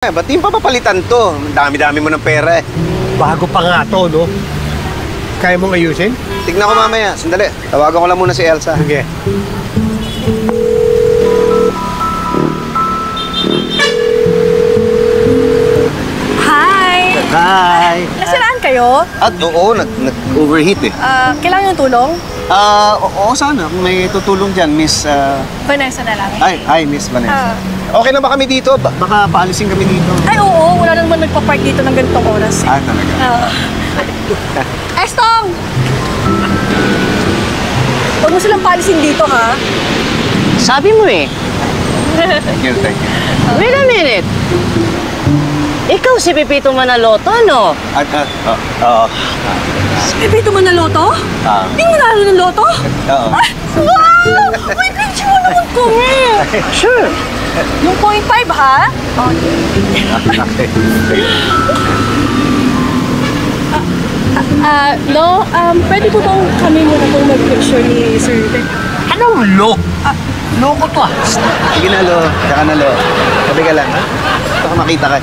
Ba't yung papapalitan to? Dami-dami mo ng pera eh. Bago pa nga to, no? Kaya mong ayusin? Tignan ko mamaya. Sandali. Tawagan ko lang muna si Elsa. Sige. Hi! Hi! Nasiraan kayo? At oo, nag-overheat eh. Kailangan yung tulong? Oo sana. May tutulong dyan, Miss... Vanessa na lang. Hi, Miss Vanessa. Okay na ba kami dito? Baka paalisin kami dito. Ay, oo. Wala na naman nagpa-park dito ng ganitong oras. Talaga? Estong! Huwag mo silang paalisin dito, ha? Sabi mo eh. Thank you. Wait a minute. Ikaw si Pepito Manaloto, no? Si Pepito Manaloto? Hindi mo nalo ng loto? Oo. Wow! May picture mo naman kami! Sure. Yung 0.5, ha? No, pwede po bang kami muna pong mag-picture ni Sir Vic? Anong lo? Loko to ah. Sige na, Lo. Tsaka na, Lo. Sabi ka lang, ha? Baka makita ka.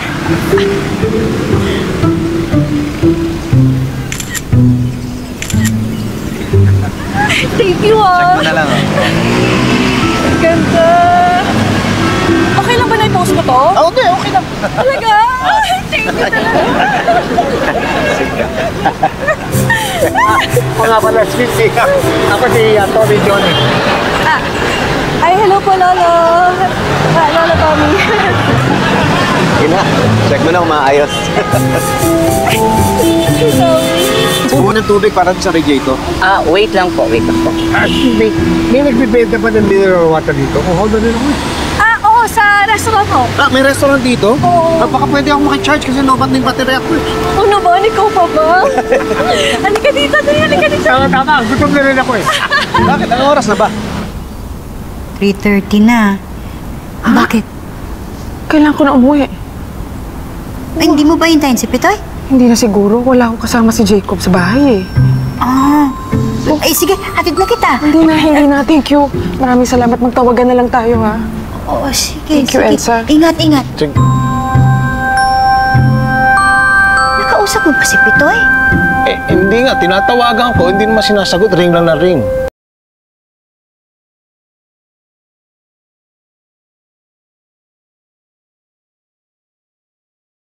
Thank you, ah! Check mo na lang, oh. Ganda! Okay lang ba na i-post mo to? Okay lang. Talaga? Thank you talaga! Ako nga pala, sweet. Ako si Tommy Johnny. Ay, hello po, Lolo! Lolo Tommy. Sige na. Check mo na kung maayos. Sorry. Subo ng tubig para sa radiator. Wait lang po. May nagbibenta pa ng mineral water dito. Hold on din ako eh. Oo, sa restaurant ko. May restaurant dito? Oo. Baka pwede ako makicharge kasi lobat na yung battery ako eh. Oo naman, ikaw pa ba? Halika dito, halika dito. Tama. Gutom na rin ako eh. Bakit? Anong oras na ba? 3:30 na. Bakit? Kailangan ko na umuwi. Ay, hindi mo ba hintayin si Pitoy? Hindi na siguro. Wala akong kasama si Jacob sa bahay eh. Ay, sige, hatid na kita. Hindi na. Thank you. Maraming salamat. Magtawagan na lang tayo, ha? Oo, sige. Thank you, Elsa. Ingat. Sige. Nakausap mo ba si Pitoy? Hindi nga. Tinatawagan ko. Hindi naman sinasagot. Ring lang na ring.